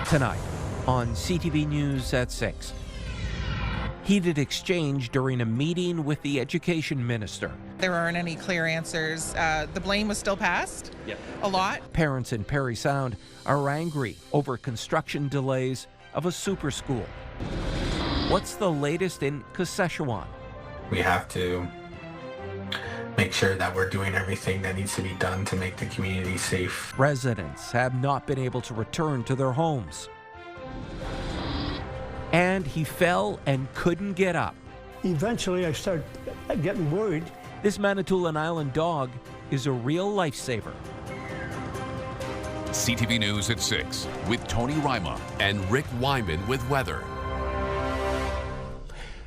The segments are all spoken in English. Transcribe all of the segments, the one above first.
Tonight on CTV News at 6. Heated exchange during a meeting with the education minister. There aren't any clear answers. The blame was still passed a lot. Parents in Parry Sound are angry over construction delays of a super school. What's the latest in Saskatchewan? We have to make sure that we're doing everything that needs to be done to make the community safe. Residents have not been able to return to their homes. And he fell and couldn't get up. Eventually, I started getting worried. This Manitoulin Island dog is a real lifesaver. CTV News at 6 with Tony Ryma and Rick Wyman with weather.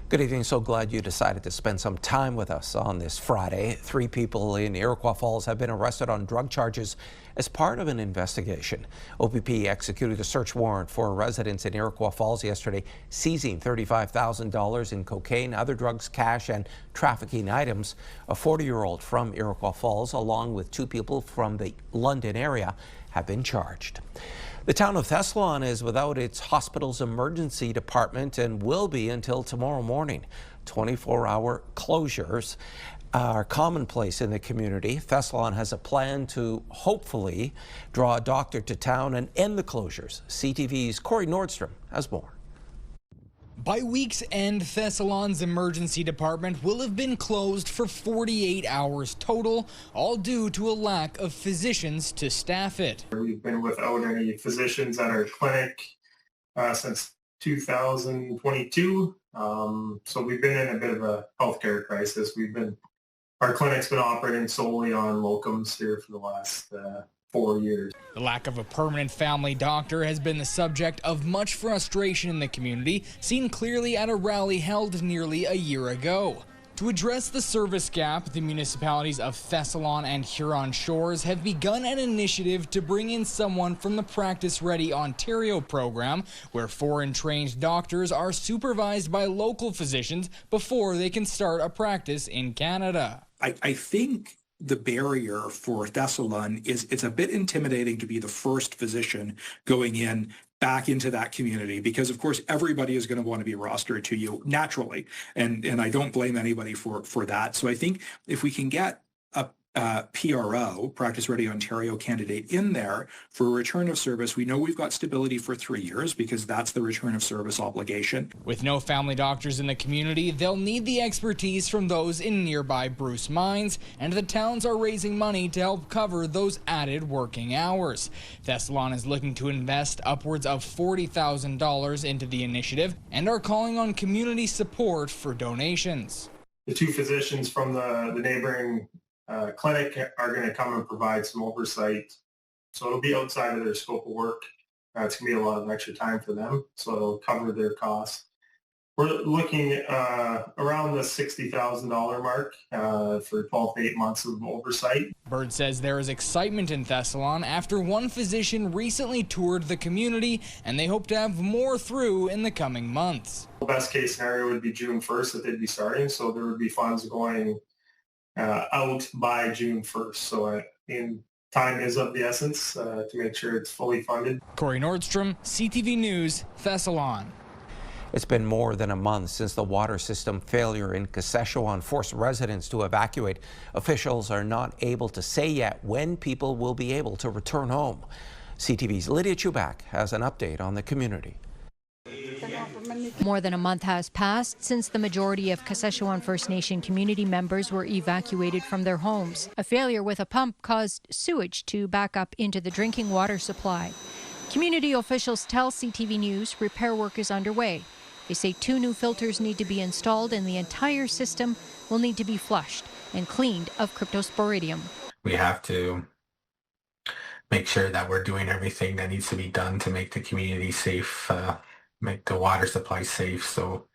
Good evening. So glad you decided to spend some time with us on this Friday. 3 people in Iroquois Falls have been arrested on drug charges as part of an investigation. OPP executed a search warrant for residents in Iroquois Falls yesterday, seizing $35,000 in cocaine, other drugs, cash, and trafficking items. A 40-year-old from Iroquois Falls, along with 2 people from the London area, have been charged. The town of Thessalon is without its hospital's emergency department and will be until tomorrow morning. 24-hour closures are commonplace in the community. Thessalon has a plan to hopefully draw a doctor to town and end the closures. CTV's Corey Nordstrom has more. By week's end, Thessalon's emergency department will have been closed for 48 hours total, all due to a lack of physicians to staff it. We've been without any physicians at our clinic since 2022. So we've been in a bit of a healthcare crisis. Our clinic's been operating solely on locums here for the last 4 years. The lack of a permanent family doctor has been the subject of much frustration in the community, seen clearly at a rally held nearly a year ago. To address the service gap, the municipalities of Thessalon and Huron Shores have begun an initiative to bring in someone from the Practice Ready Ontario program, where foreign-trained doctors are supervised by local physicians before they can start a practice in Canada. I think the barrier for Thessalon is it's a bit intimidating to be the first physician going in back into that community, because of course everybody is going to want to be rostered to you naturally, and I don't blame anybody for that. So I think if we can get a PRO, Practice Ready Ontario candidate in there for a return of service, we know we've got stability for 3 years because that's the return of service obligation. With no family doctors in the community, they'll need the expertise from those in nearby Bruce mines, and the towns are raising money to help cover those added working hours. Thessalon is looking to invest upwards of $40,000 into the initiative and are calling on community support for donations. The 2 physicians from the neighboring clinic are going to come and provide some oversight. So it'll be outside of their scope of work. It's going to be a lot of extra time for them, so it'll cover their costs. We're looking around the $60,000 mark for 12 to 8 months of oversight. Bird says there is excitement in Thessalon after one physician recently toured the community, and they hope to have more through in the coming months. The best case scenario would be June 1st that they'd be starting, so there would be funds going out by June 1st. So time is of the essence to make sure it's fully funded. Corey Nordstrom, CTV News, Thessalon. It's been more than a month since the water system failure in Saskatchewan forced residents to evacuate. Officials are not able to say yet when people will be able to return home. CTV's Lydia Chubak has an update on the community. More than a month has passed since the majority of Saskatchewan First Nation community members were evacuated from their homes. A failure with a pump caused sewage to back up into the drinking water supply. Community officials tell CTV News repair work is underway. They say 2 new filters need to be installed and the entire system will need to be flushed and cleaned of cryptosporidium. We have to make sure that we're doing everything that needs to be done to make the community safe, make the water supply safe. So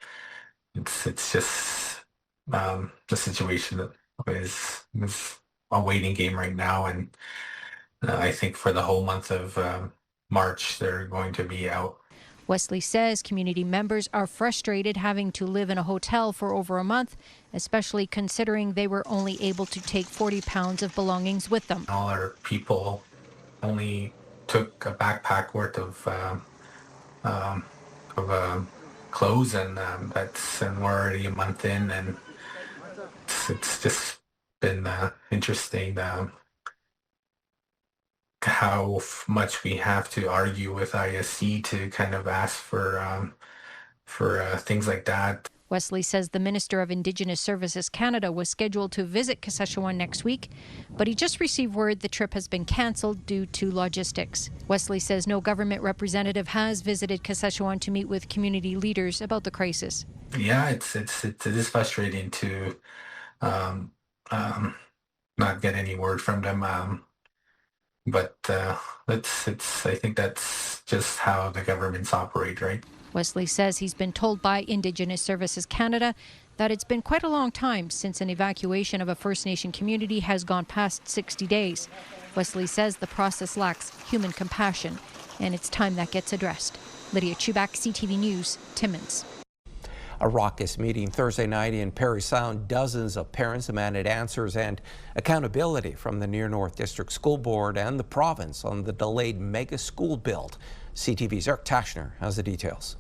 it's just the situation that is a waiting game right now, and I think for the whole month of March they're going to be out. Wesley says community members are frustrated having to live in a hotel for over a month, especially considering they were only able to take 40 pounds of belongings with them. All our people only took a backpack worth of close, and and we're already a month in, and it's just been interesting how much we have to argue with ISC to kind of ask for things like that. Wesley says the Minister of Indigenous Services Canada was scheduled to visit Kashechewan next week, but he just received word the trip has been cancelled due to logistics. Wesley says no government representative has visited Kashechewan to meet with community leaders about the crisis. Yeah, it is frustrating to not get any word from them, but I think that's just how the governments operate, right? Wesley says he's been told by Indigenous Services Canada that it's been quite a long time since an evacuation of a First Nation community has gone past 60 days. Wesley says the process lacks human compassion, and it's time that gets addressed. Lydia Chubak, CTV News, Timmins. A raucous meeting Thursday night in Parry Sound. Dozens of parents demanded answers and accountability from the Near North District School Board and the province on the delayed mega school build. CTV's Eric Tashner has the details.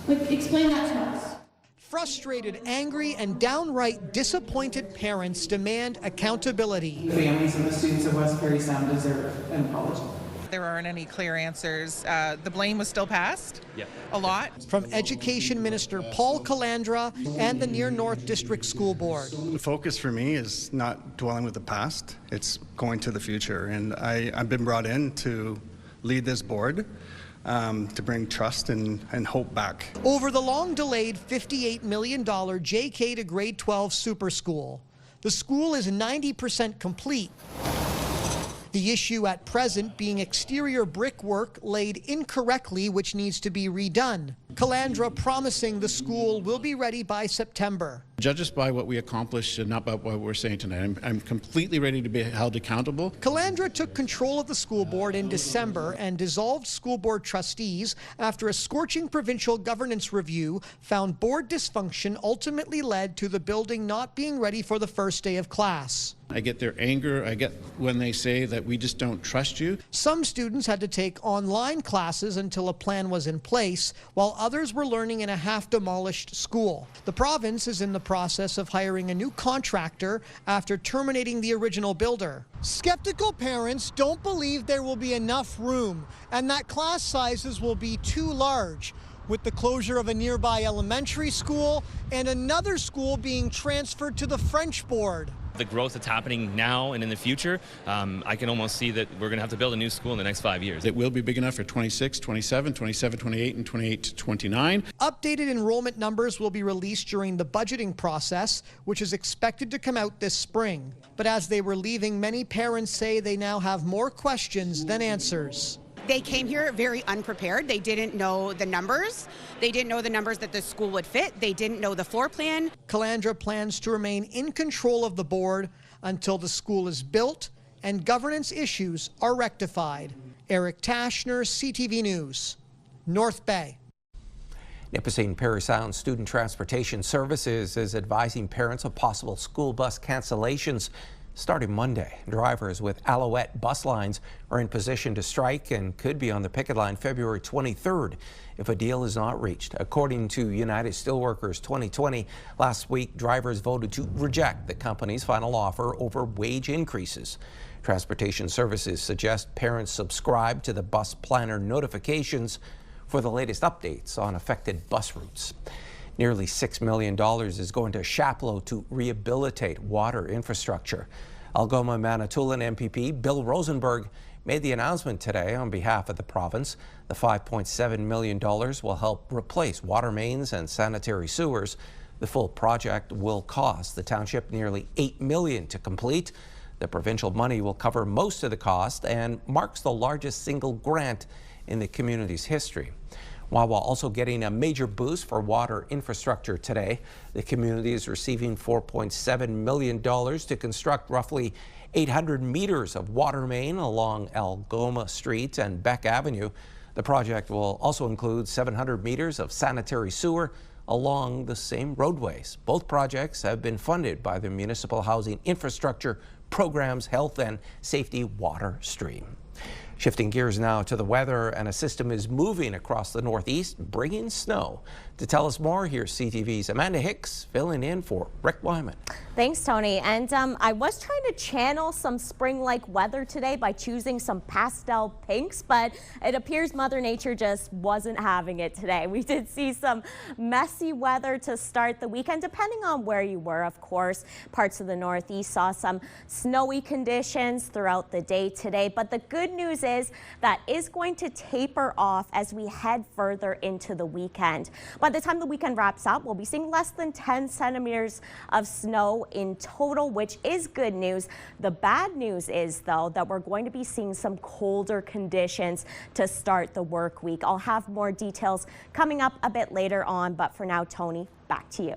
Explain that to us. Frustrated, angry, and downright disappointed parents demand accountability. The families and the students of West Parry Sound deserve an apology. There aren't any clear answers. The blame was still passed. A lot. From Education Minister Paul Calandra and the Near North District School Board. The focus for me is not dwelling with the past, it's going to the future. And I've been brought in to lead this board to bring trust and hope back. Over the long-delayed $58 million JK to grade 12 super school, the school is 90% complete. The issue at present being exterior brickwork laid incorrectly, which needs to be redone. Calandra promising the school will be ready by September. Judge us by what we accomplished and not by what we're saying tonight. I'm completely ready to be held accountable. Calandra took control of the school board in December and dissolved school board trustees after a scorching provincial governance review found board dysfunction ultimately led to the building not being ready for the first day of class. I get their anger. I get when they say that we just don't trust you. Some students had to take online classes until a plan was in place, while others were learning in a half-demolished school. The province is in the process of hiring a new contractor after terminating the original builder. Skeptical parents don't believe there will be enough room and that class sizes will be too large, with the closure of a nearby elementary school and another school being transferred to the French board. The growth that's happening now and in the future, I can almost see that we're going to have to build a new school in the next 5 years. It will be big enough for 26, 27, 27, 28, and 28 to 29. Updated enrollment numbers will be released during the budgeting process, which is expected to come out this spring. But as they were leaving, many parents say they now have more questions than answers. They came here very unprepared. They didn't know the numbers. They didn't know the numbers that the school would fit. They didn't know the floor plan. Calandra plans to remain in control of the board until the school is built and governance issues are rectified. Eric Tashner, CTV News, North Bay. Nipissing Parry Sound Student Transportation Services is advising parents of possible school bus cancellations starting Monday. Drivers with Alouette bus lines are in position to strike and could be on the picket line February 23rd if a deal is not reached. According to United Steelworkers 2020, last week drivers voted to reject the company's final offer over wage increases. Transportation Services suggest parents subscribe to the bus planner notifications for the latest updates on affected bus routes. Nearly $6 million is going to Chapleau to rehabilitate water infrastructure. Algoma Manitoulin MPP Bill Rosenberg made the announcement today on behalf of the province. The $5.7 million will help replace water mains and sanitary sewers. The full project will cost the township nearly $8 million to complete. The provincial money will cover most of the cost and marks the largest single grant in the community's history. Wawa also getting a major boost for water infrastructure today. The community is receiving $4.7 million to construct roughly 800 meters of water main along Algoma Street and Beck Avenue. The project will also include 700 meters of sanitary sewer along the same roadways. Both projects have been funded by the Municipal Housing Infrastructure Program's Health and Safety Water Stream. Shifting gears now to the weather, and a system is moving across the Northeast, bringing snow. To tell us more, here's CTV's Amanda Hicks filling in for Rick Wyman. Thanks, Tony. And I was trying to channel some spring-like weather today by choosing some pastel pinks, but it appears Mother Nature just wasn't having it today. We did see some messy weather to start the weekend, depending on where you were, of course. Parts of the Northeast saw some snowy conditions throughout the day today, but the good news is that is going to taper off as we head further into the weekend. By the time the weekend wraps up, we'll be seeing less than 10 centimeters of snow in total, which is good news. The bad news is, though, that we're going to be seeing some colder conditions to start the work week. I'll have more details coming up a bit later on, but for now, Tony, back to you.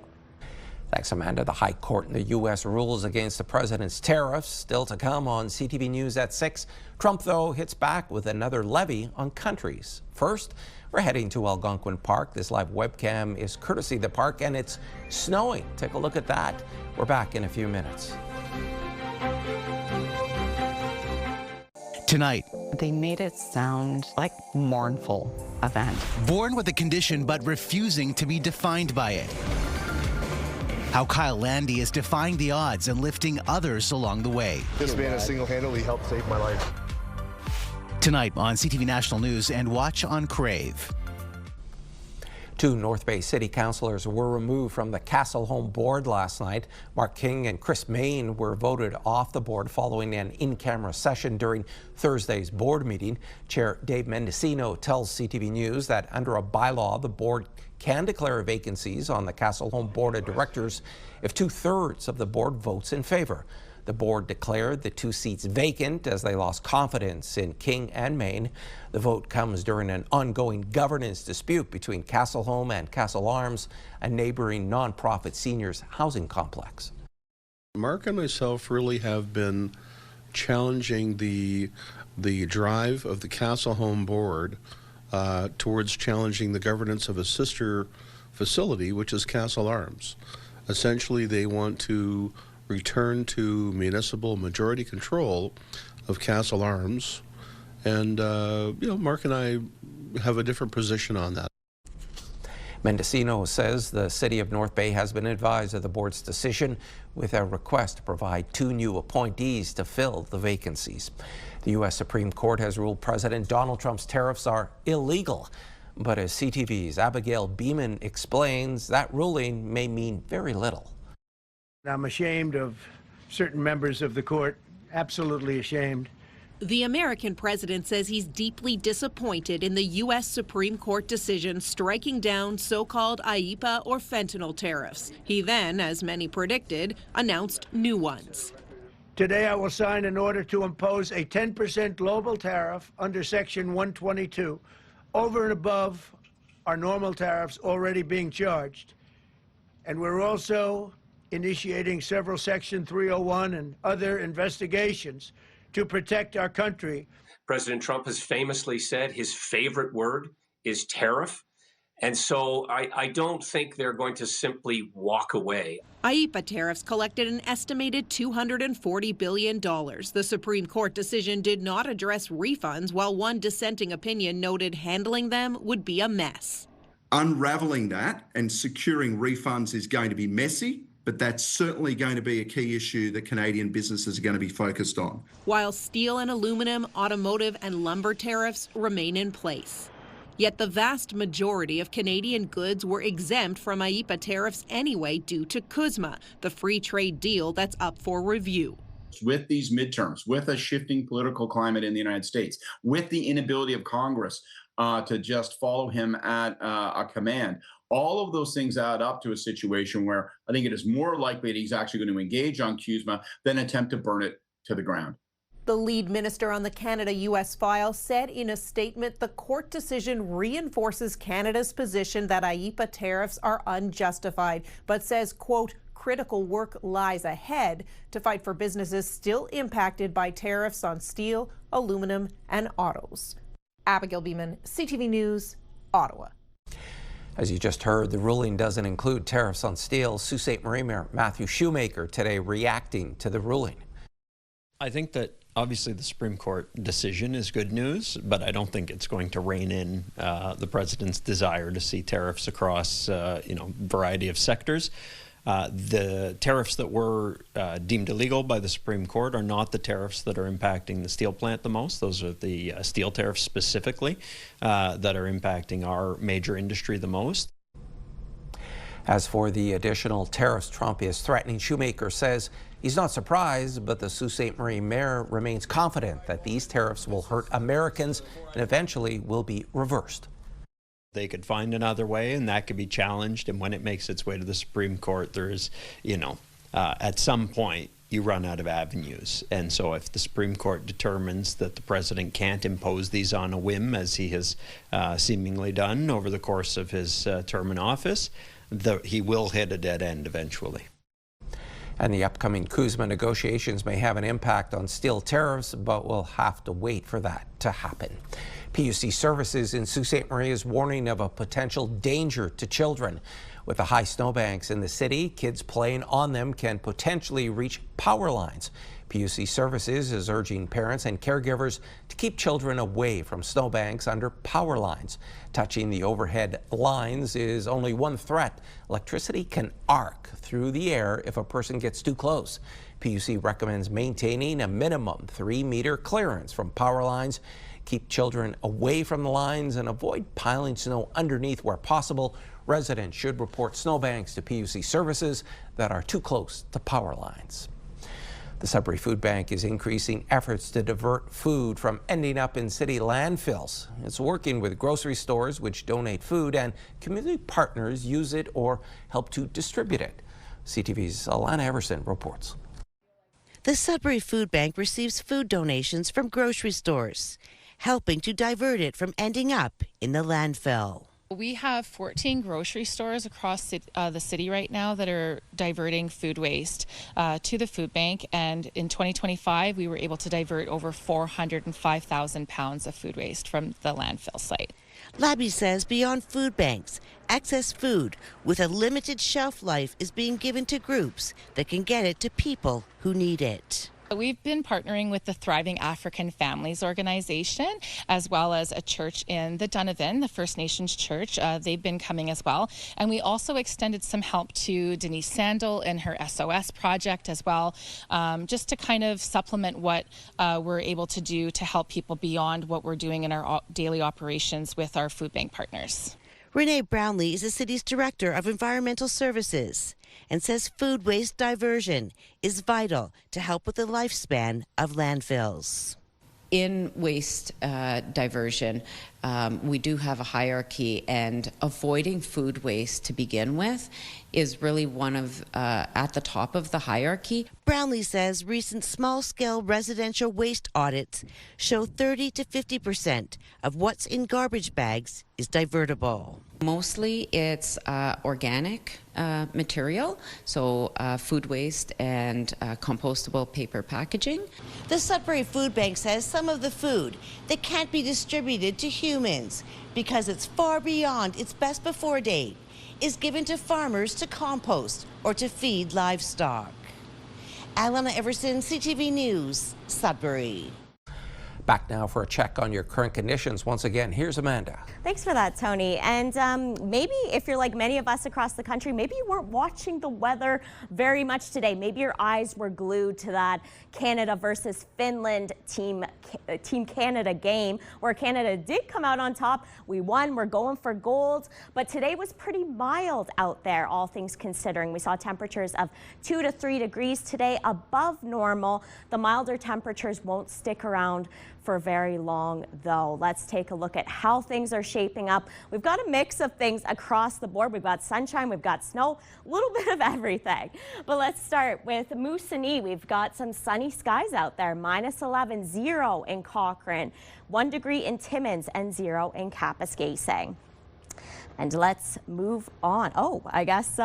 Thanks, Amanda. The High Court in the U.S. rules against the president's tariffs. Still to come on CTV News at 6. Trump, though, hits back with another levy on countries. First, we're heading to Algonquin Park. This live webcam is courtesy of the park, and it's snowing. Take a look at that. We're back in a few minutes. Tonight, they made it sound like mournful event. Born with a condition but refusing to be defined by it. How Kyle Landy is defying the odds and lifting others along the way. This man has single-handedly helped save my life. Tonight on CTV National News and watch on Crave. 2 North Bay City Councilors were removed from the Castle Home Board last night. Mark King and Chris Main were voted off the board following an in-camera session during Thursday's board meeting. Chair Dave Mendocino tells CTV News that under a bylaw, the board can declare vacancies on the Castle Home Board of Directors if 2/3 of the board votes in favor. The board declared the 2 seats vacant as they lost confidence in King and Main. The vote comes during an ongoing governance dispute between Castle Home and Castle Arms, a neighboring nonprofit seniors housing complex. Mark and myself really have been challenging the drive of the Castle Home Board towards challenging the governance of a sister facility, which is Castle Arms. Essentially, they want to return to municipal majority control of Castle Arms, and Mark and I have a different position on that. Mendocino says the city of North Bay has been advised of the board's decision with a request to provide 2 new appointees to fill the vacancies. The U.S. Supreme Court has ruled President Donald Trump's tariffs are illegal. But as CTV's Abigail Beeman explains, that ruling may mean very little. I'm ashamed of certain members of the court, absolutely ashamed. The American president says he's deeply disappointed in the U.S. Supreme Court decision striking down so-called IEEPA or fentanyl tariffs. He then, as many predicted, announced new ones. Today I will sign an order to impose a 10% global tariff under Section 122 over and above our normal tariffs already being charged. And we're also initiating several Section 301 and other investigations to protect our country. President Trump has famously said his favorite word is tariff. And so I don't think they're going to simply walk away. IEEPA tariffs collected an estimated $240 billion. The Supreme Court decision did not address refunds, while one dissenting opinion noted handling them would be a mess. Unraveling that and securing refunds is going to be messy, but that's certainly going to be a key issue that Canadian businesses are going to be focused on. While steel and aluminum, automotive and lumber tariffs remain in place. Yet the vast majority of Canadian goods were exempt from IEEPA tariffs anyway due to CUSMA, the free trade deal that's up for review. With these midterms, with a shifting political climate in the United States, with the inability of Congress to just follow him at a command, all of those things add up to a situation where I think it is more likely that he's actually going to engage on CUSMA than attempt to burn it to the ground. The lead minister on the Canada-U.S. file said in a statement the court decision reinforces Canada's position that IEEPA tariffs are unjustified, but says, quote, critical work lies ahead to fight for businesses still impacted by tariffs on steel, aluminum, and autos. Abigail Beeman, CTV News, Ottawa. As you just heard, the ruling doesn't include tariffs on steel. Sault Ste. Marie Mayor Matthew Shoemaker today reacting to the ruling. I think that Obviously, the Supreme Court decision is good news, but I don't think it's going to rein in the president's desire to see tariffs across, variety of sectors. The tariffs that were deemed illegal by the Supreme Court are not the tariffs that are impacting the steel plant the most. Those are the steel tariffs specifically that are impacting our major industry the most. As for the additional tariffs Trump is threatening, Shoemaker says he's not surprised, but the Sault Ste. Marie mayor remains confident that these tariffs will hurt Americans and eventually will be reversed. They could find another way, and that could be challenged. And when it makes its way to the Supreme Court, there's, at some point, you run out of avenues. And so if the Supreme Court determines that the president can't impose these on a whim, as he has seemingly done over the course of his term in office, he will hit a dead end eventually. And the upcoming CUSMA negotiations may have an impact on steel tariffs, but we'll have to wait for that to happen. PUC Services in Sault Ste. Marie is warning of a potential danger to children. With the high snowbanks in the city, kids playing on them can potentially reach power lines. PUC Services is urging parents and caregivers to keep children away from snowbanks under power lines. Touching the overhead lines is only one threat. Electricity can arc through the air if a person gets too close. PUC recommends maintaining a minimum 3-meter clearance from power lines. Keep children away from the lines and avoid piling snow underneath where possible. Residents should report snowbanks to PUC Services that are too close to power lines. The Sudbury Food Bank is increasing efforts to divert food from ending up in city landfills. It's working with grocery stores which donate food, and community partners use it or help to distribute it. CTV's Alana Everson reports. The Sudbury Food Bank receives food donations from grocery stores, helping to divert it from ending up in the landfill. We have 14 grocery stores across the city right now that are diverting food waste to the food bank, and in 2025 we were able to divert over 405,000 pounds of food waste from the landfill site. Labby says beyond food banks, excess food with a limited shelf life is being given to groups that can get it to people who need it. We've been partnering with the Thriving African Families organization, as well as a church in the Donovan, the First Nations church. They've been coming as well. And we also extended some help to Denise Sandel and her SOS project as well, just to kind of supplement what we're able to do to help people beyond what we're doing in our daily operations with our food bank partners. Renee Brownlee is the city's director of environmental services and says food waste diversion is vital to help with the lifespan of landfills. In waste diversion, we do have a hierarchy, and avoiding food waste to begin with is really one of at the top of the hierarchy. Brownlee says recent small-scale residential waste audits show 30 to 50% of what's in garbage bags is divertible. Mostly it's organic material, so food waste and compostable paper packaging. The Sudbury Food Bank says some of the food that can't be distributed to humans because it's far beyond its best before date is given to farmers to compost or to feed livestock. Alana Everson, CTV News, Sudbury. Back now for a check on your current conditions. Once again, here's Amanda. Thanks for that, Tony. And maybe if you're like many of us across the country, maybe you weren't watching the weather very much today. Maybe your eyes were glued to that Canada versus Finland Team Canada game, where Canada did come out on top. We won. We're going for gold. But today was pretty mild out there, all things considering. We saw temperatures of 2 to 3 degrees today, above normal. The milder temperatures won't stick around for very long, though. Let's take a look at how things are shaping up. We've got a mix of things across the board. We've got sunshine, we've got snow, a little bit of everything. But let's start with Moosonee. We've got some sunny skies out there. -11, 0 in Cochrane, 1 degree in Timmins, and 0 in Kapuskasing. And let's move on. Oh, I guess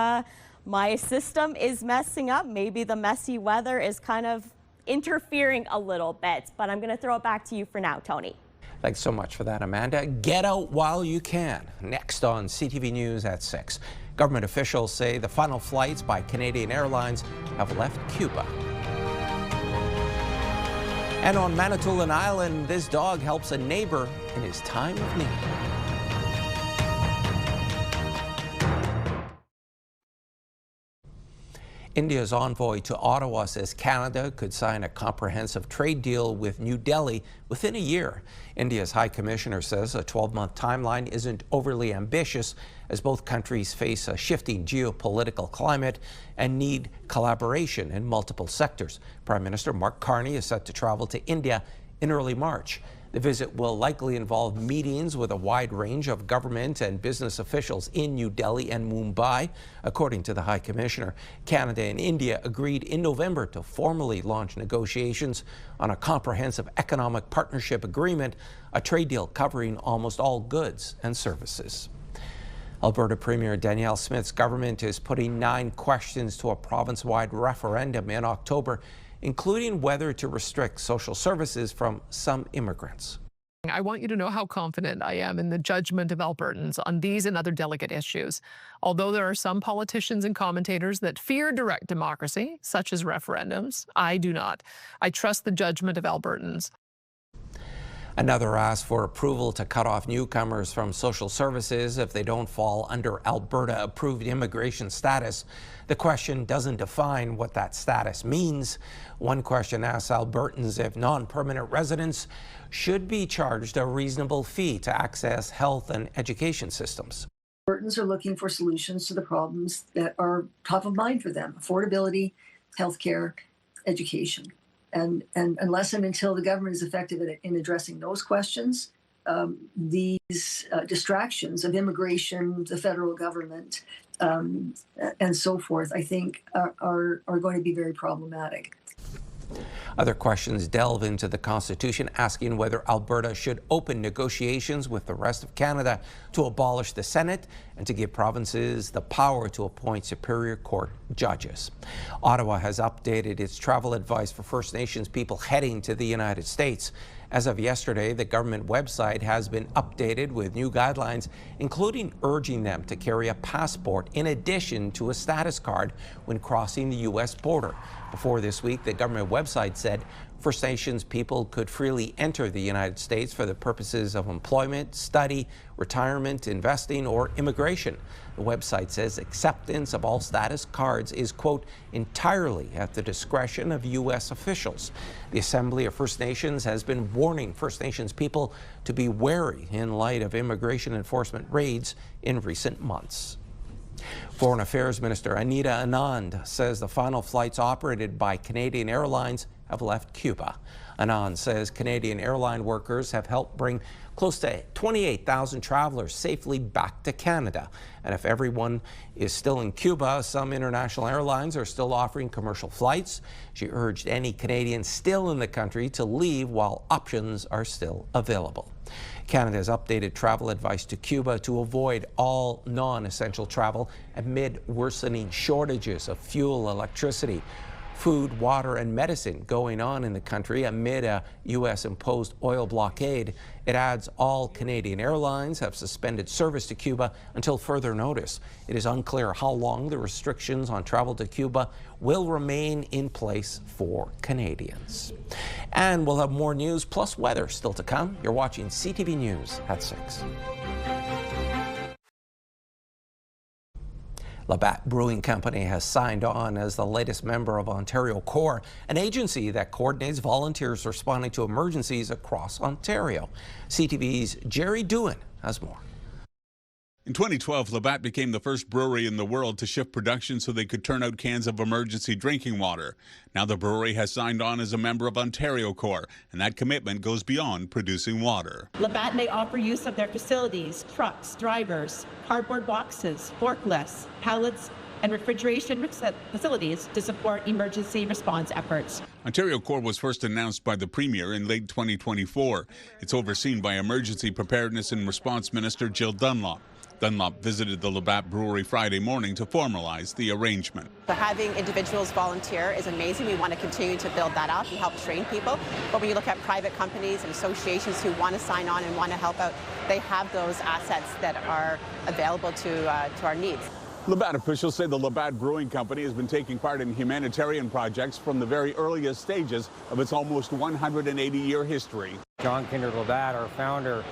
my system is messing up. Maybe the messy weather is kind of interfering a little bit, but I'm going to throw it back to you for now, Tony. Thanks so much for that, Amanda. Get out while you can. Next on CTV News at 6. Government officials say the final flights by Canadian Airlines have left Cuba. And on Manitoulin Island, this dog helps a neighbor in his time of need. India's envoy to Ottawa says Canada could sign a comprehensive trade deal with New Delhi within a year. India's High Commissioner says a 12-month timeline isn't overly ambitious as both countries face a shifting geopolitical climate and need collaboration in multiple sectors. Prime Minister Mark Carney is set to travel to India in early March. The visit will likely involve meetings with a wide range of government and business officials in New Delhi and Mumbai. According to the High Commissioner, Canada and India agreed in November to formally launch negotiations on a comprehensive economic partnership agreement, a trade deal covering almost all goods and services. Alberta Premier Danielle Smith's government is putting 9 questions to a province-wide referendum in October, including whether to restrict social services from some immigrants. I want you to know how confident I am in the judgment of Albertans on these and other delicate issues. Although there are some politicians and commentators that fear direct democracy, such as referendums, I do not. I trust the judgment of Albertans. Another asked for approval to cut off newcomers from social services if they don't fall under Alberta-approved immigration status. The question doesn't define what that status means. One question asks Albertans if non-permanent residents should be charged a reasonable fee to access health and education systems. Albertans are looking for solutions to the problems that are top of mind for them: affordability, healthcare, education. And unless and until the government is effective in addressing those questions, these distractions of immigration, the federal government, and so forth, I think are going to be very problematic. Other questions delve into the Constitution, asking whether Alberta should open negotiations with the rest of Canada to abolish the Senate and to give provinces the power to appoint Superior Court judges. Ottawa has updated its travel advice for First Nations people heading to the United States. As of yesterday, the government website has been updated with new guidelines, including urging them to carry a passport in addition to a status card when crossing the U.S. border. Before this week, the government website said First Nations people could freely enter the United States for the purposes of employment, study, retirement, investing, or immigration. The website says acceptance of all status cards is, quote, entirely at the discretion of U.S. officials. The Assembly of First Nations has been warning First Nations people to be wary in light of immigration enforcement raids in recent months. Foreign Affairs Minister Anita Anand says the final flights operated by Canadian Airlines have left Cuba. Anand says Canadian airline workers have helped bring close to 28,000 travelers safely back to Canada. And if everyone is still in Cuba, some international airlines are still offering commercial flights. She urged any Canadians still in the country to leave while options are still available. Canada has updated travel advice to Cuba to avoid all non-essential travel amid worsening shortages of fuel, electricity, food, water, and medicine going on in the country amid a U.S.-imposed oil blockade. It adds all Canadian airlines have suspended service to Cuba until further notice. It is unclear how long the restrictions on travel to Cuba will remain in place for Canadians. And we'll have more news plus weather still to come. You're watching CTV News at 6. Labatt Brewing Company has signed on as the latest member of Ontario Corps, an agency that coordinates volunteers responding to emergencies across Ontario. CTV's Jerry Doohan has more. In 2012, Labatt became the first brewery in the world to shift production so they could turn out cans of emergency drinking water. Now the brewery has signed on as a member of Ontario Corps, and that commitment goes beyond producing water. Labatt may offer use of their facilities, trucks, drivers, cardboard boxes, forklifts, pallets, and refrigeration facilities to support emergency response efforts. Ontario Corps was first announced by the Premier in late 2024. It's overseen by Emergency Preparedness and Response Minister Jill Dunlop. Dunlop visited the Labatt Brewery Friday morning to formalize the arrangement. So having individuals volunteer is amazing. We want to continue to build that up and help train people. But when you look at private companies and associations who want to sign on and want to help out, they have those assets that are available to our needs. Labatt officials say the Labatt Brewing Company has been taking part in humanitarian projects from the very earliest stages of its almost 180-year history. John Kinder Labatt, our founder,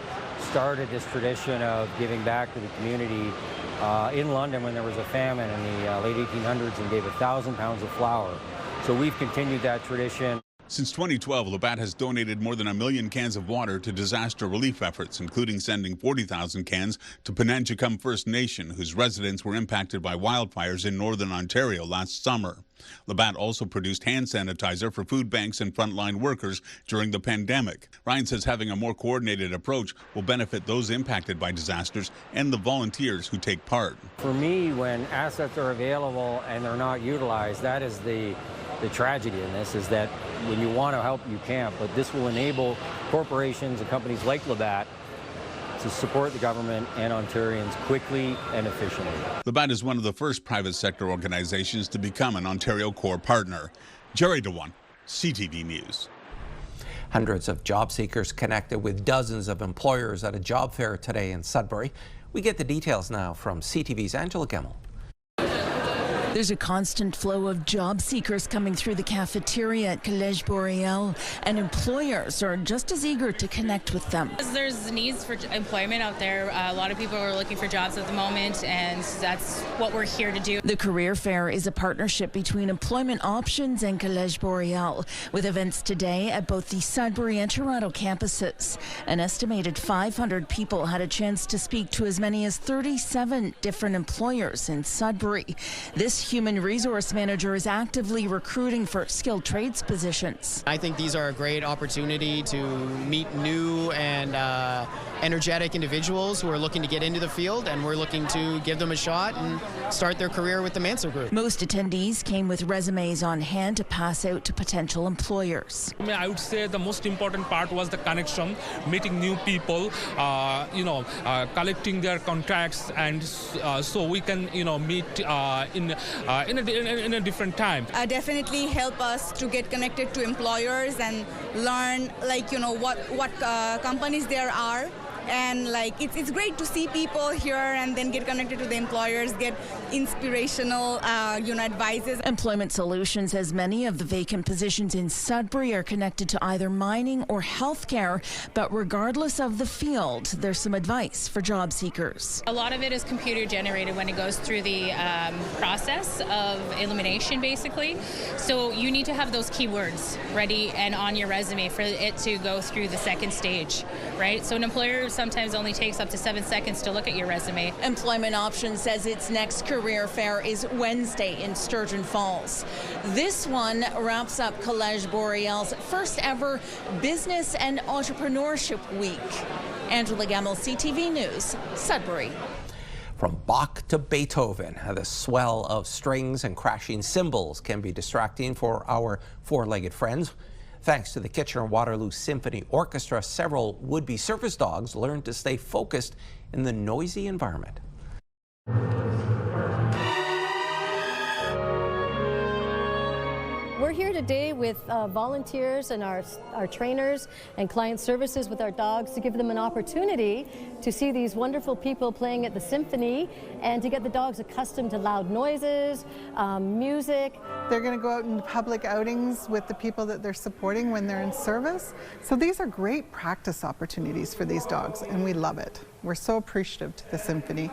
started this tradition of giving back to the community in London when there was a famine in the late 1800s, and gave 1,000 pounds of flour. So we've continued that tradition. Since 2012, Labatt has donated more than 1 million cans of water to disaster relief efforts, including sending 40,000 cans to Penanjicum First Nation, whose residents were impacted by wildfires in Northern Ontario last summer. Labatt also produced hand sanitizer for food banks and frontline workers during the pandemic. Ryan says having a more coordinated approach will benefit those impacted by disasters and the volunteers who take part. For me, when assets are available and they're not utilized, that is the tragedy in this, is that when you want to help, you can't. But this will enable corporations and companies like Labatt to support the government and Ontarians quickly and efficiently. Labatt is one of the first private sector organizations to become an Ontario Core partner. Jerry DeWan, CTV News. Hundreds of job seekers connected with dozens of employers at a job fair today in Sudbury. We get the details now from CTV's Angela Gemmell. There's a constant flow of job seekers coming through the cafeteria at Collège Boreal, and employers are just as eager to connect with them. There's needs for employment out there. A lot of people are looking for jobs at the moment, and that's what we're here to do. The career fair is a partnership between Employment Options and Collège Boreal, with events today at both the Sudbury and Toronto campuses. An estimated 500 people had a chance to speak to as many as 37 different employers in Sudbury. This human resource manager is actively recruiting for skilled trades positions. I think these are a great opportunity to meet new and energetic individuals who are looking to get into the field, and we're looking to give them a shot and start their career with the Mansell Group. Most attendees came with resumes on hand to pass out to potential employers. I would say the most important part was the connection, meeting new people, collecting their contacts, and so we can, meet in a different time. Definitely help us to get connected to employers and learn, what companies there are. And it's great to see people here and then get connected to the employers, get inspirational, advices. Employment Solutions says many of the vacant positions in Sudbury are connected to either mining or healthcare, but regardless of the field, there's some advice for job seekers. A lot of it is computer generated when it goes through the process of elimination, basically. So you need to have those keywords ready and on your resume for it to go through the second stage, right? So an employer sometimes only takes up to 7 seconds to look at your resume. Employment Options says its next career fair is Wednesday in Sturgeon Falls. This one wraps up Collège Boreal's first ever Business and Entrepreneurship Week. Angela Gemmell, CTV News, Sudbury. From Bach to Beethoven, the swell of strings and crashing cymbals can be distracting for our four-legged friends. Thanks to the Kitchener-Waterloo Symphony Orchestra, several would-be service dogs learned to stay focused in the noisy environment. We're here today with volunteers and our trainers and client services with our dogs to give them an opportunity to see these wonderful people playing at the symphony and to get the dogs accustomed to loud noises, music. They're going to go out in public outings with the people that they're supporting when they're in service. So these are great practice opportunities for these dogs, and we love it. We're so appreciative to the symphony.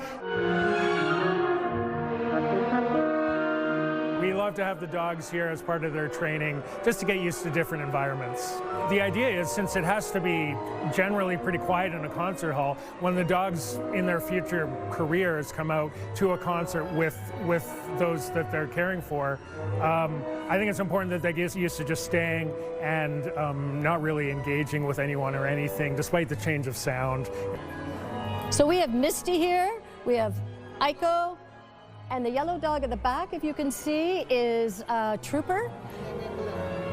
We love to have the dogs here as part of their training, just to get used to different environments. The idea is, since it has to be generally pretty quiet in a concert hall, when the dogs in their future careers come out to a concert with those that they're caring for, I think it's important that they get used to just staying and not really engaging with anyone or anything, despite the change of sound. So we have Misty here, we have Aiko, and the yellow dog at the back, if you can see, is Trooper.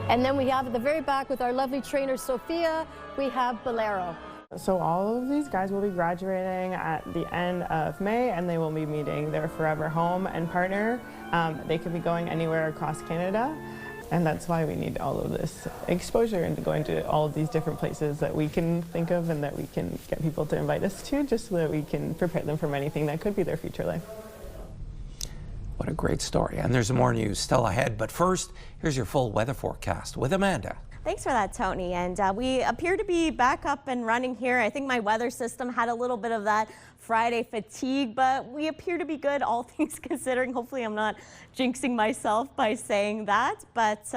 And then we have at the very back with our lovely trainer, Sophia, we have Bolero. So all of these guys will be graduating at the end of May, and they will be meeting their forever home and partner. They could be going anywhere across Canada, and that's why we need all of this exposure and going to all of these different places that we can think of and that we can get people to invite us to, just so that we can prepare them for anything that could be their future life. What a great story. And there's more news still ahead. But first, here's your full weather forecast with Amanda. Thanks for that, Tony. And we appear to be back up and running here. I think my weather system had a little bit of that Friday fatigue, but we appear to be good, all things considering. Hopefully I'm not jinxing myself by saying that. But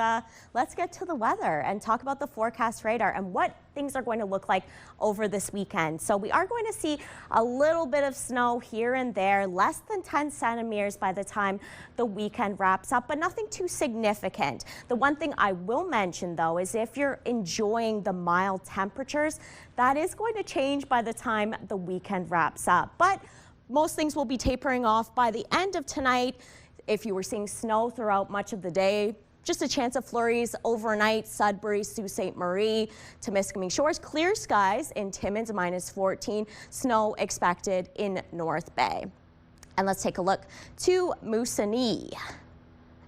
let's get to the weather and talk about the forecast radar and what things are going to look like over this weekend. So we are going to see a little bit of snow here and there, less than 10 centimeters by the time the weekend wraps up, but nothing too significant. The one thing I will mention, though, is if you're enjoying the mild temperatures, that is going to change by the time the weekend wraps up. But most things will be tapering off by the end of tonight. If you were seeing snow throughout much of the day, just a chance of flurries overnight. Sudbury, Sault Ste. Marie, Timiskaming Shores, clear skies in Timmins, -14. Snow expected in North Bay. And let's take a look to Moosonee.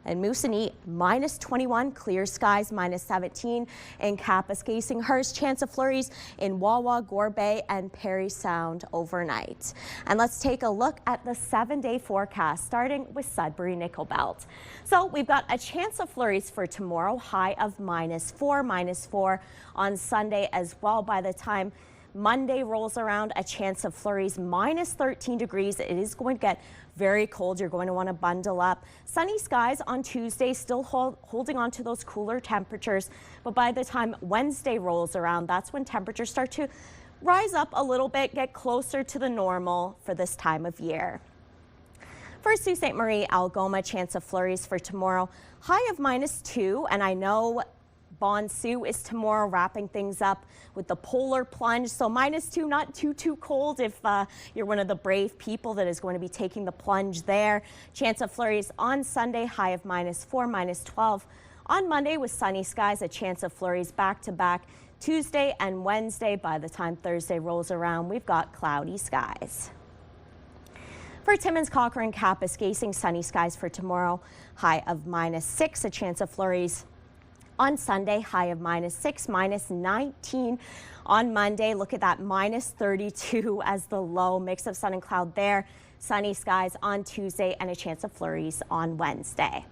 And Moosonee, -21, clear skies, -17 in Kapuskasing-Hearst. Chance of flurries in Wawa, Gore Bay, and Parry Sound overnight. And let's take a look at the 7-day forecast, starting with Sudbury Nickel Belt. So we've got a chance of flurries for tomorrow, high of -4 on Sunday as well. By the time Monday rolls around, a chance of flurries, -13 degrees. It is going to get very cold. You're going to want to bundle up. Sunny skies on Tuesday, still holding on to those cooler temperatures. But by the time Wednesday rolls around, that's when temperatures start to rise up a little bit, get closer to the normal for this time of year. For Sault Ste. Marie, Algoma, chance of flurries for tomorrow, high of -2. And I know Bonsu is tomorrow, wrapping things up with the polar plunge. So -2, not too cold if you're one of the brave people that is going to be taking the plunge there. Chance of flurries on Sunday, high of -4, -12. On Monday with sunny skies, a chance of flurries back to back. Tuesday and Wednesday, by the time Thursday rolls around, we've got cloudy skies. For Timmins, Cochrane, Kapuskasing, sunny skies for tomorrow, high of -6, a chance of flurries on Sunday, high of -6, -19 on Monday. Look at that, -32 as the low. Mix of sun and cloud there. Sunny skies on Tuesday and a chance of flurries on Wednesday.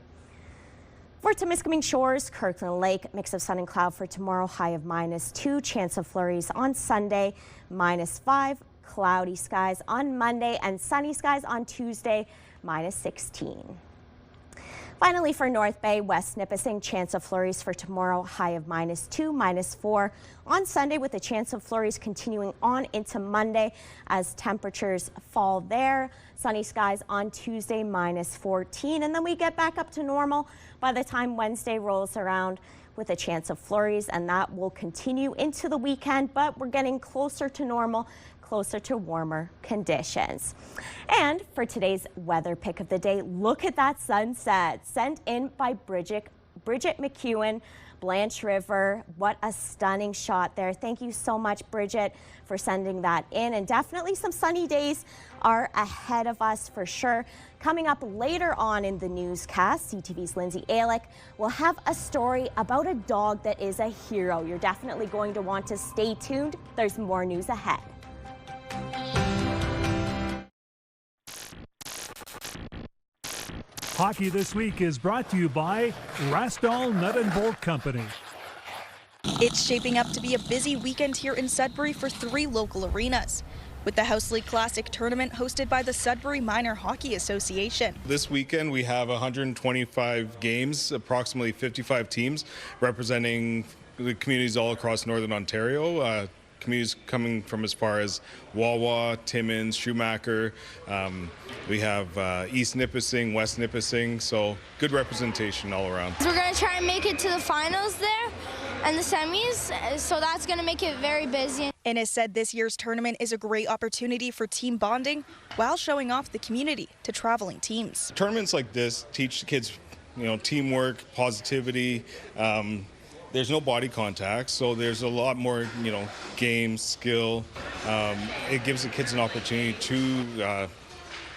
For Timiskaming Shores, Kirkland Lake, mix of sun and cloud for tomorrow, high of -2. Chance of flurries on Sunday, -5. Cloudy skies on Monday and sunny skies on Tuesday, -16. Finally, for North Bay, West Nipissing, chance of flurries for tomorrow, high of -2, -4 on Sunday, with a chance of flurries continuing on into Monday as temperatures fall there. Sunny skies on Tuesday, -14, and then we get back up to normal by the time Wednesday rolls around with a chance of flurries, and that will continue into the weekend, but we're getting closer to normal, closer to warmer conditions. And for today's weather pick of the day, look at that sunset sent in by Bridget McEwen, Blanche River. What a stunning shot there. Thank you so much, Bridget, for sending that in. And definitely some sunny days are ahead of us for sure. Coming up later on in the newscast, CTV's Lindsay Alick will have a story about a dog that is a hero. You're definitely going to want to stay tuned. There's more news ahead. Hockey This Week is brought to you by Rastall Nut and Bolt Company. It's shaping up to be a busy weekend here in Sudbury for 3 local arenas, with the House League Classic tournament hosted by the Sudbury Minor Hockey Association. This weekend we have 125 games, approximately 55 teams representing the communities all across Northern Ontario. Communities coming from as far as Wawa, Timmins, Schumacher. We have East Nipissing, West Nipissing, so good representation all around. We're going to try and make it to the finals there and the semis, so that's going to make it very busy. Innes said this year's tournament is a great opportunity for team bonding while showing off the community to traveling teams. Tournaments like this teach the kids, teamwork, positivity. There's no body contact, so there's a lot more, game, skill. It gives the kids an opportunity to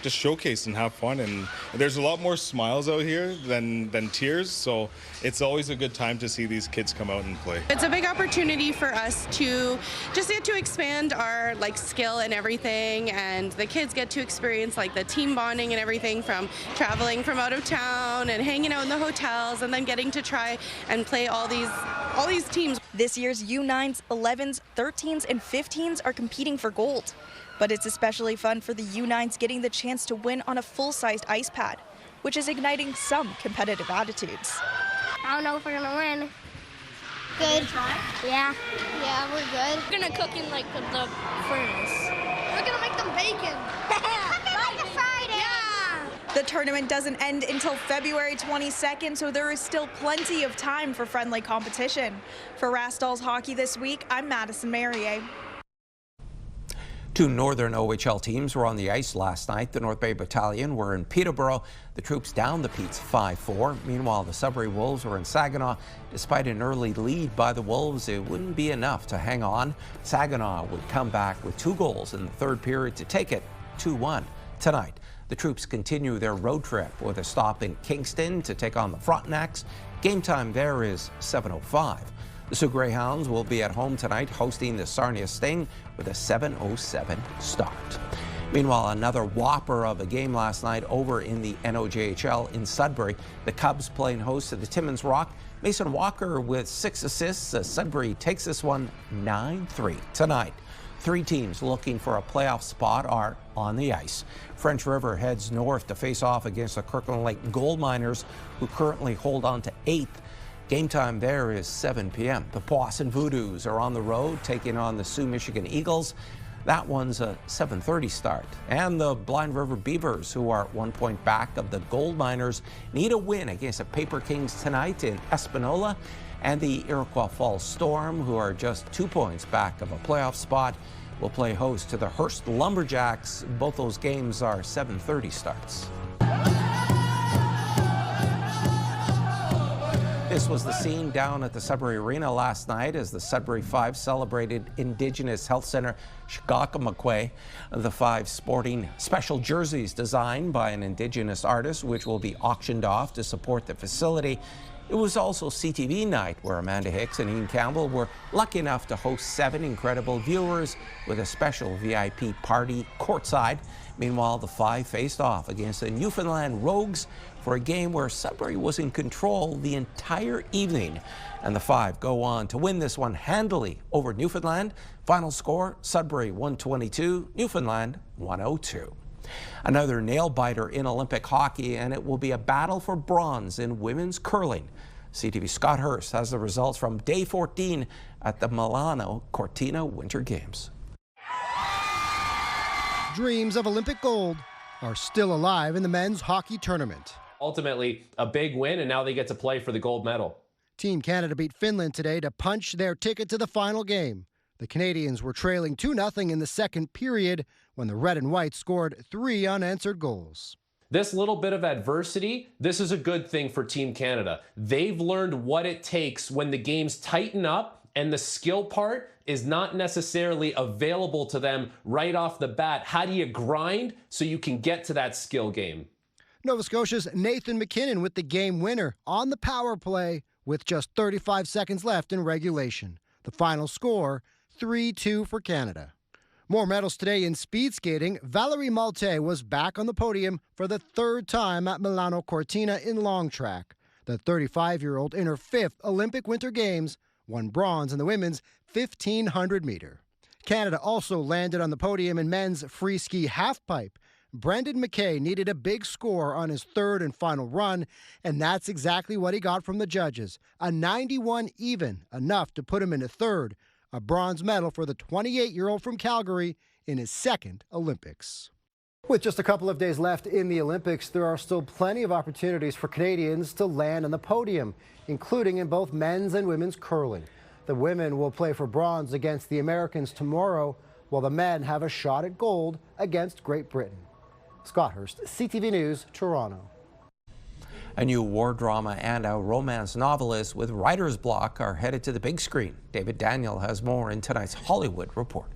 just showcase and have fun. And there's a lot more smiles out here than tears, so it's always a good time to see these kids come out and play. It's a big opportunity for us to just get to expand our skill and everything, and the kids get to experience the team bonding and everything from traveling from out of town and hanging out in the hotels and then getting to try and play all these teams. This year's U9s, 11s, 13s, and 15s are competing for gold. But it's especially fun for the U9s getting the chance to win on a full-sized ice pad, which is igniting some competitive attitudes. I don't know if we're gonna win. Good. Yeah. Yeah, we're good. We're gonna cook in the furnace. We're gonna make them bacon. Like a Friday. Yeah. The tournament doesn't end until February 22nd, so there is still plenty of time for friendly competition. For Rastall's Hockey this week, I'm Madison Marier. Two Northern OHL teams were on the ice last night. The North Bay Battalion were in Peterborough. The troops downed the Petes 5-4. Meanwhile, the Sudbury Wolves were in Saginaw. Despite an early lead by the Wolves, it wouldn't be enough to hang on. Saginaw would come back with 2 goals in the third period to take it 2-1. Tonight, the troops continue their road trip with a stop in Kingston to take on the Frontenacs. Game time there is 7:05. The Sioux Greyhounds will be at home tonight hosting the Sarnia Sting with a 7:07 start. Meanwhile, another whopper of a game last night over in the NOJHL in Sudbury. The Cubs playing host to the Timmins Rock. Mason Walker with 6 assists. Sudbury takes this one 9-3 tonight. 3 teams looking for a playoff spot are on the ice. French River heads north to face off against the Kirkland Lake Gold Miners, who currently hold on to 8th. Game time there is 7 p.m. The Powassan Voodoos are on the road taking on the Sioux Michigan Eagles. That one's a 7:30 start. And the Blind River Beavers, who are 1 point back of the Gold Miners, need a win against the Paper Kings tonight in Espanola. And the Iroquois Falls Storm, who are just 2 points back of a playoff spot, will play host to the Hearst Lumberjacks. Both those games are 7:30 starts. This was the scene down at the Sudbury Arena last night as the Sudbury Five celebrated Indigenous Health Center Shkakamakwe. The Five sporting special jerseys designed by an Indigenous artist, which will be auctioned off to support the facility. It was also CTV night, where Amanda Hicks and Ian Campbell were lucky enough to host 7 incredible viewers with a special VIP party courtside. Meanwhile, the Five faced off against the Newfoundland Rogues for a game where Sudbury was in control the entire evening. And the Five go on to win this one handily over Newfoundland. Final score, Sudbury 122, Newfoundland 102. Another nail-biter in Olympic hockey, and it will be a battle for bronze in women's curling. CTV's Scott Hurst has the results from day 14 at the Milano Cortina Winter Games. Dreams of Olympic gold are still alive in the men's hockey tournament. Ultimately, a big win, and now they get to play for the gold medal. Team Canada beat Finland today to punch their ticket to the final game. The Canadians were trailing 2-0 in the second period when the red and white scored 3 unanswered goals. This little bit of adversity, this is a good thing for Team Canada. They've learned what it takes when the games tighten up and the skill part is not necessarily available to them right off the bat. How do you grind so you can get to that skill game? Nova Scotia's Nathan McKinnon with the game winner on the power play with just 35 seconds left in regulation. The final score, 3-2 for Canada. More medals today in speed skating. Valerie Malte was back on the podium for the 3rd time at Milano Cortina in long track. The 35-year-old in her 5th Olympic Winter Games won bronze in the women's 1,500 meter. Canada also landed on the podium in men's free ski halfpipe. Brendan McKay needed a big score on his 3rd and final run, and that's exactly what he got from the judges. A 91 even, enough to put him into 3rd. A bronze medal for the 28-year-old from Calgary in his 2nd Olympics. With just a couple of days left in the Olympics, there are still plenty of opportunities for Canadians to land on the podium, including in both men's and women's curling. The women will play for bronze against the Americans tomorrow, while the men have a shot at gold against Great Britain. Scott Hurst, CTV News, Toronto. A new war drama and a romance novelist with writer's block are headed to the big screen. David Daniel has more in tonight's Hollywood Report.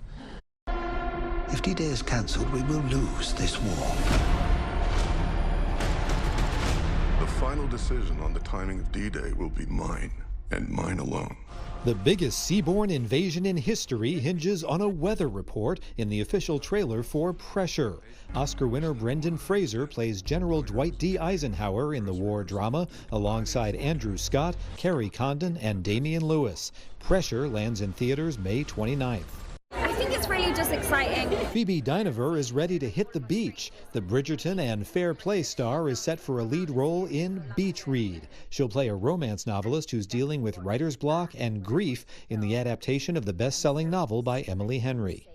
If D-Day is cancelled, we will lose this war. The final decision on the timing of D-Day will be mine, and mine alone. The biggest seaborne invasion in history hinges on a weather report in the official trailer for Pressure. Oscar winner Brendan Fraser plays General Dwight D. Eisenhower in the war drama alongside Andrew Scott, Carrie Condon, and Damian Lewis. Pressure lands in theaters May 29th. I think it's really just exciting. Phoebe Dynevor is ready to hit the beach. The Bridgerton and Fair Play star is set for a lead role in Beach Read. She'll play a romance novelist who's dealing with writer's block and grief in the adaptation of the best-selling novel by Emily Henry.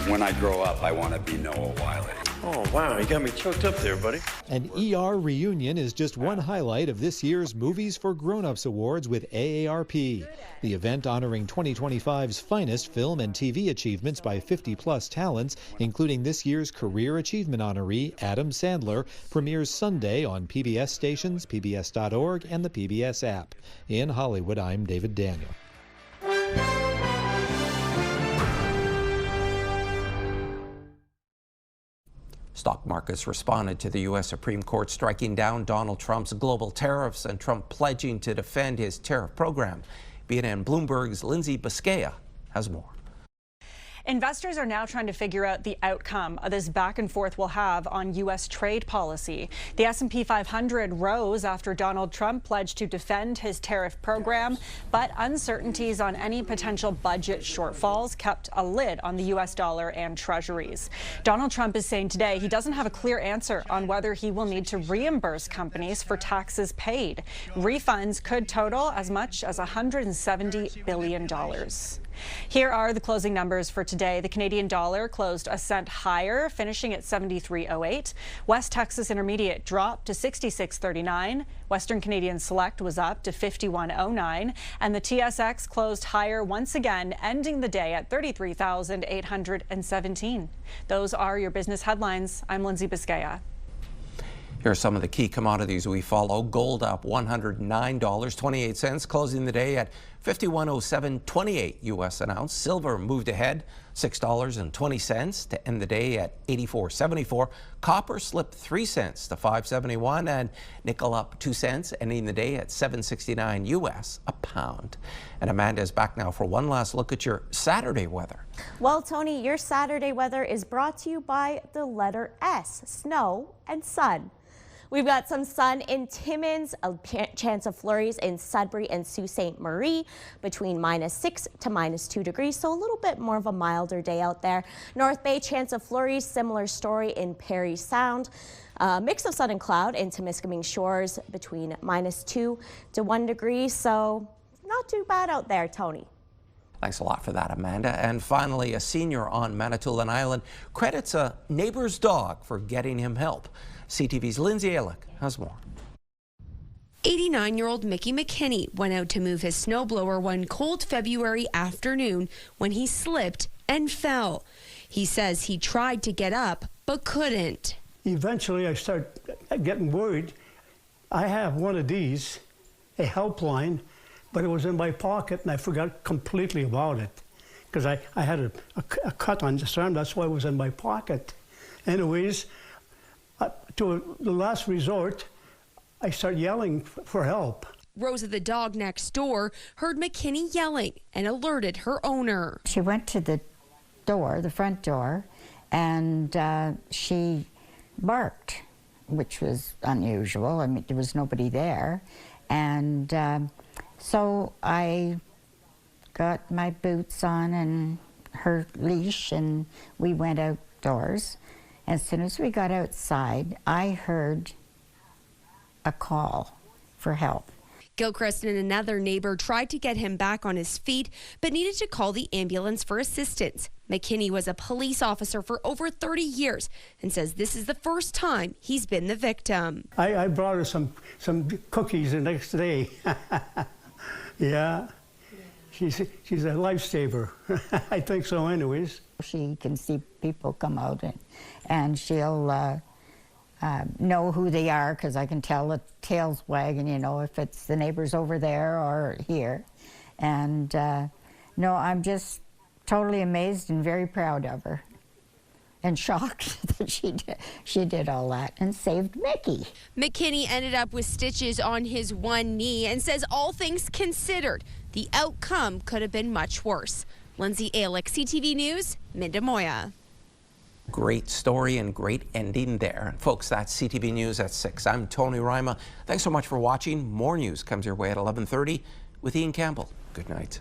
When I grow up, I want to be Noah Wiley. Oh, wow, you got me choked up there, buddy. An ER reunion is just one highlight of this year's Movies for Grown-Ups Awards with AARP. The event honoring 2025's finest film and TV achievements by 50-plus talents, including this year's Career Achievement honoree, Adam Sandler, premieres Sunday on PBS stations, pbs.org, and the PBS app. In Hollywood, I'm David Daniel. Stock markets responded to the U.S. Supreme Court striking down Donald Trump's global tariffs and Trump pledging to defend his tariff program. BNN Bloomberg's Lindsay Biscaya has more. Investors are now trying to figure out the outcome of this back and forth we'll have on U.S. trade policy. The S&P 500 rose after Donald Trump pledged to defend his tariff program, but uncertainties on any potential budget shortfalls kept a lid on the U.S. dollar and treasuries. Donald Trump is saying today he doesn't have a clear answer on whether he will need to reimburse companies for taxes paid. Refunds could total as much as $170 billion. Here are the closing numbers for today. The Canadian dollar closed a cent higher, finishing at 73.08. West Texas Intermediate dropped to 66.39. Western Canadian Select was up to 51.09. And the TSX closed higher once again, ending the day at 33,817. Those are your business headlines. I'm Lindsay Biscaya. Here are some of the key commodities we follow. Gold up $109.28, closing the day at $51.0728 U.S. an ounce. Silver moved ahead $6.20 to end the day at $84.74. Copper slipped 3 cents to $5.71, and nickel up 2 cents, ending the day at $7.69 U.S. a pound. And Amanda is back now for one last look at your Saturday weather. Well, Tony, your Saturday weather is brought to you by the letter S, snow and sun. We've got some sun in Timmins, a chance of flurries in Sudbury and Sault Ste. Marie, between -6 to -2 degrees, so a little bit more of a milder day out there. North Bay, chance of flurries, similar story in Parry Sound. Mix of sun and cloud in Temiskaming Shores, between -2 to 1 degree, so not too bad out there, Tony. Thanks a lot for that, Amanda. And finally, a senior on Manitoulin Island credits a neighbor's dog for getting him help. CTV's Lindsay Ehrlich has more. 89-year-old Mickey McKinney went out to move his snowblower one cold February afternoon when he slipped and fell. He says he tried to get up but couldn't. Eventually, I started getting worried. I have one of these, a helpline, but it was in my pocket and I forgot completely about it because I had a cut on this arm. That's why it was in my pocket. Anyways, to the last resort, I started yelling for help. Rosa, the dog next door, heard McKinney yelling and alerted her owner. She went to the door, the front door, and she barked, which was unusual. I mean, there was nobody there. And so I got my boots on and her leash, and we went outdoors. As soon as we got outside, I heard a call for help. Gilchrist and another neighbor tried to get him back on his feet, but needed to call the ambulance for assistance. McKinney was a police officer for over 30 years and says this is the first time he's been the victim. I brought her some cookies the next day. Yeah, she's a lifesaver. I think so anyways. She can see people come out and she'll know who they are because I can tell the tail's wagging, you know, if it's the neighbors over there or here. And no, I'm just totally amazed and very proud of her. and shocked that she did all that and saved Mickey. McKinney ended up with stitches on his one knee and says all things considered, the outcome could have been much worse. Lindsay Alick, CTV News, Mindamoya. Great story and great ending there. Folks, that's CTV News at 6. I'm Tony Ryma. Thanks so much for watching. More news comes your way at 11:30 with Ian Campbell. Good night.